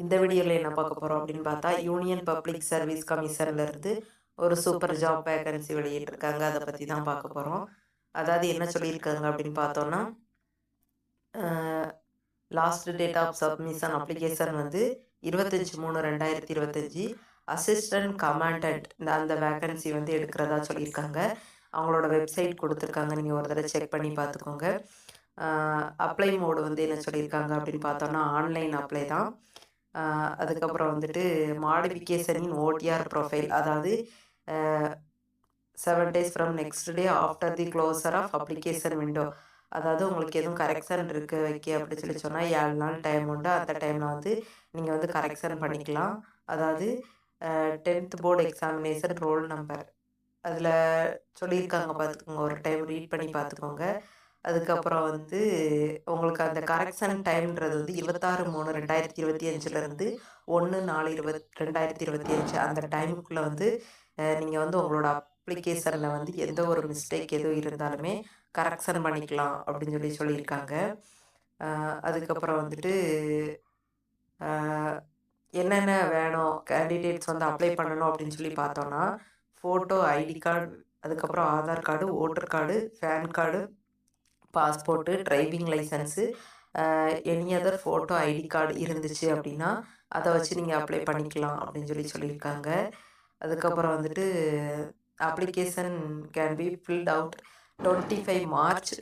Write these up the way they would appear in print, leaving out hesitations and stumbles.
இந்த வீடியோவில் என்ன பார்க்க போகிறோம் அப்படின்னு பார்த்தா யூனியன் பப்ளிக் சர்வீஸ் கமிஷன்லேருந்து ஒரு சூப்பர் ஜாப் வேகன்சி வெளியிட்டிருக்காங்க. அதை பற்றி தான் பார்க்க போகிறோம். அதாவது என்ன சொல்லியிருக்காங்க அப்படின்னு பார்த்தோன்னா, last date of submission application வந்து 25/3/2025. அசிஸ்டன்ட் கமாண்டன்ட் அந்த வேகன்சி வந்து எடுக்கிறதா சொல்லியிருக்காங்க. அவங்களோட வெப்சைட் கொடுத்துருக்காங்க, நீங்கள் ஒரு தடவை செக் பண்ணி பார்த்துக்கோங்க. அப்ளை மோடு வந்து என்ன சொல்லியிருக்காங்க அப்படின்னு பார்த்தோன்னா ஆன்லைன் அப்ளை தான். அதுக்கப்புறம் வந்துட்டு மாடிஃபிகேஷன் இன் ஓடிஆர் ப்ரொஃபைல், அதாவது 7 days from next day after the closure of application window. அதாவது உங்களுக்கு எதுவும் கரெக்ஷன் இருக்குது வைக்க அப்படின்னு சொல்லி சொன்னால் 7 நாள் டைம் உண்டு. அந்த டைமில் வந்து நீங்கள் வந்து கரெக்ஷன் பண்ணிக்கலாம். அதாவது 10th board examination roll number அதில் சொல்லியிருக்காங்க, பார்த்துக்கோங்க, ஒரு டைம் ரீட் பண்ணி பார்த்துக்கோங்க. அதுக்கப்புறம் வந்து உங்களுக்கு அந்த கரெக்ஷன் டைம்ன்றது வந்து 26/3/2025 1/4/2025 அந்த டைமுக்குள்ளே வந்து நீங்கள் வந்து உங்களோட அப்ளிகேஷனில் வந்து எந்த ஒரு மிஸ்டேக் எதுவும் இருந்தாலுமே கரெக்ஷன் பண்ணிக்கலாம் அப்படின்னு சொல்லியிருக்காங்க. அதுக்கப்புறம் வந்துட்டு என்னென்ன வேணும் கேண்டிடேட்ஸ் வந்து அப்ளை பண்ணணும் அப்படின்னு சொல்லி பார்த்தோன்னா, ஃபோட்டோ, ஐடி கார்டு, அதுக்கப்புறம் Aadhaar card, voter card, PAN card, passport, driving licence, any other photo, ID card இருந்துச்சு அப்படின்னா அதை வச்சு நீங்கள் அப்ளை பண்ணிக்கலாம் அப்படின்னு சொல்லியிருக்காங்க. அதுக்கப்புறம் வந்துட்டு application can be filled out 25 March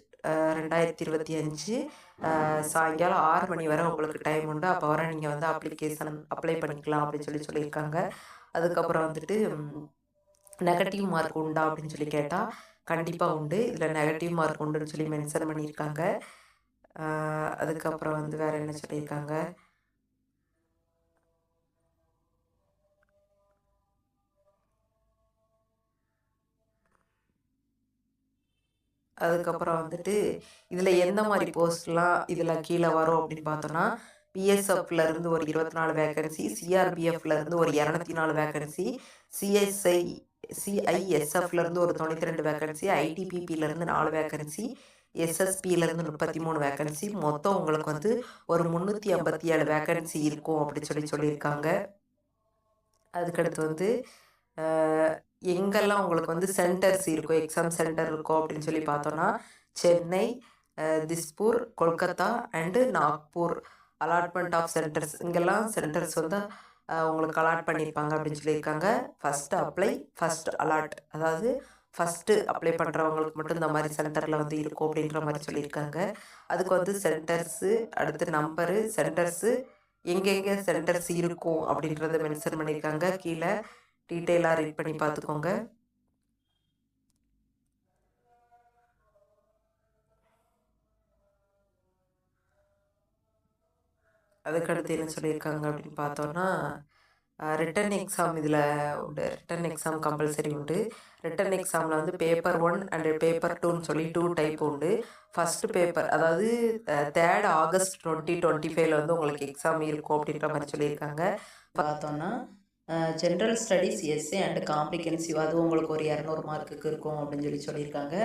2025 சாயங்காலம் 6 மணி வரை உங்களுக்கு டைம் உண்டு. அப்போ வரை நீங்கள் வந்து அப்ளிகேஷன் அப்ளை பண்ணிக்கலாம் அப்படின்னு சொல்லியிருக்காங்க. அதுக்கப்புறம் வந்துட்டு நெகட்டிவ் மார்க் உண்டா அப்படின்னு சொல்லி கேட்டால் கண்டிப்பாக உண்டு. இதில் நெகட்டிவ் மார்க் உண்டுன்னு சொல்லி மென்ஷன் பண்ணியிருக்காங்க. அதுக்கப்புறம் வந்து வேறு என்ன சொல்லியிருக்காங்க, அதுக்கப்புறம் வந்துட்டு இதில் எந்த மாதிரி போஸ்ட்லாம் இதில் கீழே வரும் அப்படின்னு பார்த்தோன்னா, பிஎஸ்எஃப்லேருந்து ஒரு 24 வேகன்சி, சிஆர்பிஎஃப்லேருந்து ஒரு 204 வேகன்சி, சிஐஎஸ்எஃப்லேருந்து ஒரு 92 வேகன்சி, ஐடிபிபிலேருந்து 4 வேகன்சி, எஸ்எஸ்பியிலேருந்து 33 வேகன்சி, மொத்தம் உங்களுக்கு வந்து ஒரு 357 வேகன்சி இருக்கும் அப்படின்னு சொல்லியிருக்காங்க. அதுக்கடுத்து வந்து எங்கெல்லாம் உங்களுக்கு வந்து சென்டர்ஸ் இருக்கும், எக்ஸாம் சென்டர் இருக்கும் அப்படின்னு சொல்லி பார்த்தோன்னா, Chennai, Dispur, Kolkata and Nagpur allotment of centres, இங்கெல்லாம் சென்டர்ஸ் வந்து உங்களுக்கு அலாட் பண்ணியிருப்பாங்க அப்படின்னு சொல்லியிருக்காங்க. ஃபஸ்ட்டு அப்ளை, ஃபஸ்ட் அலாட், அதாவது ஃபஸ்ட்டு அப்ளை பண்ணுறவங்களுக்கு மட்டும் இந்த மாதிரி சென்டரில் வந்து இருக்கும் அப்படின்ற மாதிரி சொல்லியிருக்காங்க. அதுக்கு வந்து சென்டர்ஸு, அடுத்து நம்பரு, சென்டர்ஸு, எங்கெங்கே சென்டர்ஸ் இருக்கும் அப்படின்றத மென்ஷன் பண்ணியிருக்காங்க. கீழே டீட்டெயிலாக ரீட் பண்ணி பார்த்துக்கோங்க. அதுக்கடுத்து என்ன சொல்லியிருக்காங்க அப்படின்னு பார்த்தோன்னா, ரிட்டன் எக்ஸாம் இதில் உண்டு. ரிட்டன் எக்ஸாம் கம்பல்சரி உண்டு. ரிட்டன் எக்ஸாமில் வந்து பேப்பர் 1 அண்டு பேப்பர் 2ன்னு சொல்லி 2 டைப் உண்டு. ஃபஸ்ட்டு பேப்பர், அதாவது 3rd ஆகஸ்ட் 2025 வந்து உங்களுக்கு எக்ஸாம் இருக்கும் அப்படின்ற மாதிரி சொல்லியிருக்காங்க. பார்த்தோன்னா general studies, SA and comprehensive, அது உங்களுக்கு ஒரு 200 மார்க்குக்கு இருக்கும் அப்படின்னு சொல்லியிருக்காங்க.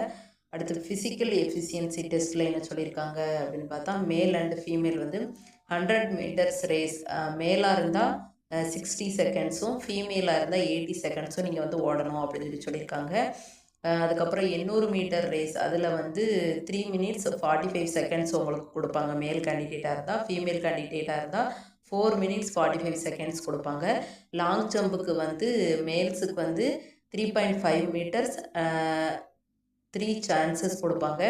அடுத்து ஃபிசிக்கல் எஃபிஷியன்சி டெஸ்ட்டில் என்ன சொல்லியிருக்காங்க அப்படின்னு பார்த்தா, மேல் அண்ட் ஃபீமேல் வந்து 100 மீட்டர்ஸ் ரேஸ், மேலாக இருந்தால் 60 செகண்ட்ஸும், ஃபீமேலாக இருந்தால் 80 செகண்ட்ஸும் நீங்கள் வந்து ஓடணும் அப்படின்னு சொல்லியிருக்காங்க. அதுக்கப்புறம் 800 மீட்டர் ரேஸ், அதில் வந்து 3 minutes 45 seconds உங்களுக்கு கொடுப்பாங்க. மேல் கேண்டிடேட்டாக இருந்தால். ஃபீமேல் கேண்டிடேட்டாக இருந்தால் 4 minutes 45 seconds கொடுப்பாங்க. லாங் ஜம்புக்கு வந்து மேல்ஸுக்கு வந்து 3.5 meters 3 chances கொடுப்பாங்க.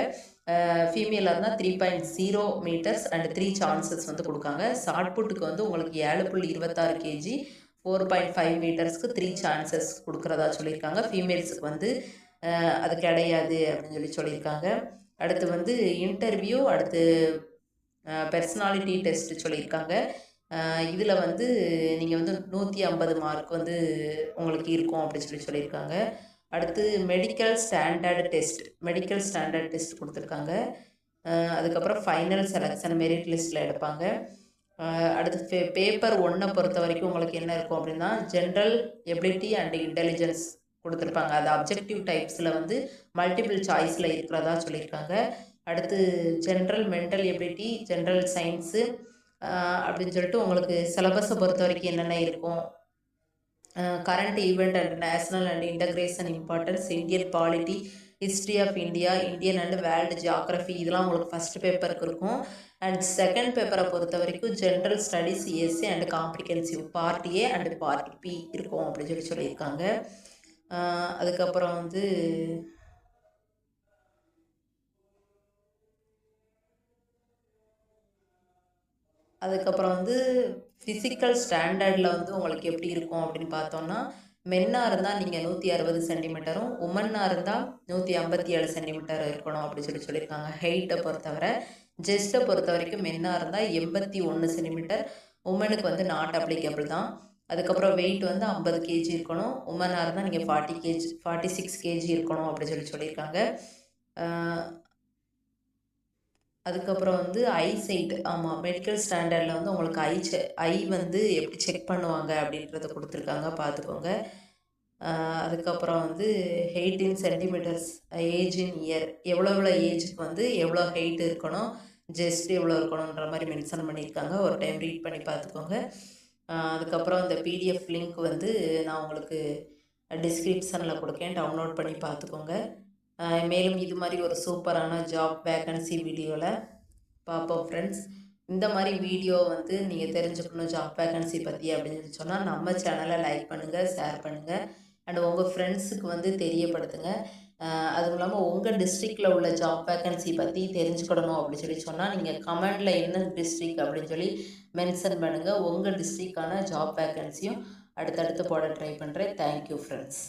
ஃபீமேலாக இருந்தால் 3.0 meters அண்ட் 3 chances வந்து கொடுக்காங்க. ஷார்ட் புட்டுக்கு வந்து உங்களுக்கு 7.26 kg 4.5 metersக்கு 3 chances கொடுக்குறதா சொல்லியிருக்காங்க. ஃபீமேல்ஸுக்கு வந்து அது கிடையாது அப்படின்னு சொல்லியிருக்காங்க. அடுத்து வந்து இன்டர்வியூ, அடுத்து பர்சனாலிட்டி டெஸ்ட் சொல்லியிருக்காங்க. இதில் வந்து நீங்கள் வந்து 150 மார்க் வந்து உங்களுக்கு இருக்கும் அப்படின்னு சொல்லியிருக்காங்க. அடுத்து மெடிக்கல் ஸ்டாண்டர்ட் டெஸ்ட் கொடுத்துருக்காங்க. அதுக்கப்புறம் ஃபைனல் செலெக்ஷன் மெரிட் லிஸ்ட்டில் எடுப்பாங்க. அடுத்து பேப்பர் 1 பொறுத்த வரைக்கும் உங்களுக்கு என்ன இருக்கும் அப்படின்னா, ஜென்ரல் எபிலிட்டி அண்ட் இன்டெலிஜென்ஸ் கொடுத்துருப்பாங்க. அது அப்ஜெக்டிவ் டைப்ஸில் வந்து மல்டிபிள் சாய்ஸில் இருக்கிறதா சொல்லியிருக்காங்க. அடுத்து general mental ability, general science, அப்படின்னு சொல்லிட்டு உங்களுக்கு சிலபஸை பொறுத்த வரைக்கும் என்னென்ன இருக்கும், current event and national and integration importance, Indian polity, history of India, Indian and world geography, இதெல்லாம் உங்களுக்கு ஃபஸ்ட் பேப்பருக்கு இருக்கும். அண்ட் செகண்ட் பேப்பரை பொறுத்த வரைக்கும் general studies, SA and comprehensive part A and part B இருக்கும் அப்படின்னு சொல்லியிருக்காங்க. அதுக்கப்புறம் வந்து ஃபிசிக்கல் ஸ்டாண்டர்டில் வந்து உங்களுக்கு எப்படி இருக்கும் அப்படின்னு பார்த்தோன்னா, மென்னாக இருந்தால் நீங்கள் 160 சென்டிமீட்டரும், உமன்னாக இருந்தால் 157 சென்டிமீட்டர் இருக்கணும் அப்படின்னு சொல்லியிருக்காங்க. ஹைட்டை பொறுத்தவரை ஜெஸ்ட்டை பொறுத்த வரைக்கும் மென்னாக இருந்தால் 81 சென்டிமீட்டர், உமனுக்கு வந்து நாட் அப்ளிகபிள் தான். அதுக்கப்புறம் வெயிட் வந்து 50 கேஜி இருக்கணும். உமனாக இருந்தால் நீங்கள் 46 கேஜி இருக்கணும் அப்படின்னு சொல்லியிருக்காங்க. அதுக்கப்புறம் வந்து ஐசைட், ஆமாம், மெடிக்கல் ஸ்டாண்டர்டில் வந்து உங்களுக்கு ஐ வந்து எப்படி செக் பண்ணுவாங்க அப்படின்றத கொடுத்துருக்காங்க, பார்த்துக்கோங்க. அதுக்கப்புறம் வந்து 18 சென்டிமீட்டர்ஸ் ஏஜ் இன் இயர், எவ்வளோ ஏஜுக்கு வந்து எவ்வளோ ஹைட் இருக்கணும், ஜெஸ்ட் எவ்வளோ இருக்கணுன்ற மாதிரி மென்ஷன் பண்ணியிருக்காங்க. ஒரு டைம் ரீட் பண்ணி பார்த்துக்கோங்க. அதுக்கப்புறம் இந்த பிடிஎஃப் லிங்க் வந்து நான் உங்களுக்கு டிஸ்கிரிப்ஷனில் கொடுக்கேன், டவுன்லோட் பண்ணி பார்த்துக்கோங்க. மேலும் இது மாதிரி ஒரு சூப்பரான ஜாப் வேக்கன்சி வீடியோவில் பார்ப்போம் ஃப்ரெண்ட்ஸ். இந்த மாதிரி வீடியோ வந்து நீங்கள் தெரிஞ்சுக்கணும் ஜாப் வேக்கன்சி பற்றி அப்படின்னு சொன்னால் நம்ம சேனலை லைக் பண்ணுங்கள், ஷேர் பண்ணுங்கள், அண்ட் உங்கள் ஃப்ரெண்ட்ஸுக்கு வந்து தெரியப்படுத்துங்க. அதுவும் இல்லாமல் உங்கள் டிஸ்ட்ரிக்டில் உள்ள ஜாப் வேக்கன்சி பற்றி தெரிஞ்சுக்கிடணும் அப்படின்னு சொன்னால் நீங்கள் கமெண்டில் என்ன டிஸ்ட்ரிக் அப்படின்னு சொல்லி மென்ஷன் பண்ணுங்கள். உங்கள் டிஸ்ட்ரிக்டான ஜாப் வேக்கன்சியும் அடுத்தடுத்து போட ட்ரை பண்ணுறேன். Thank you friends.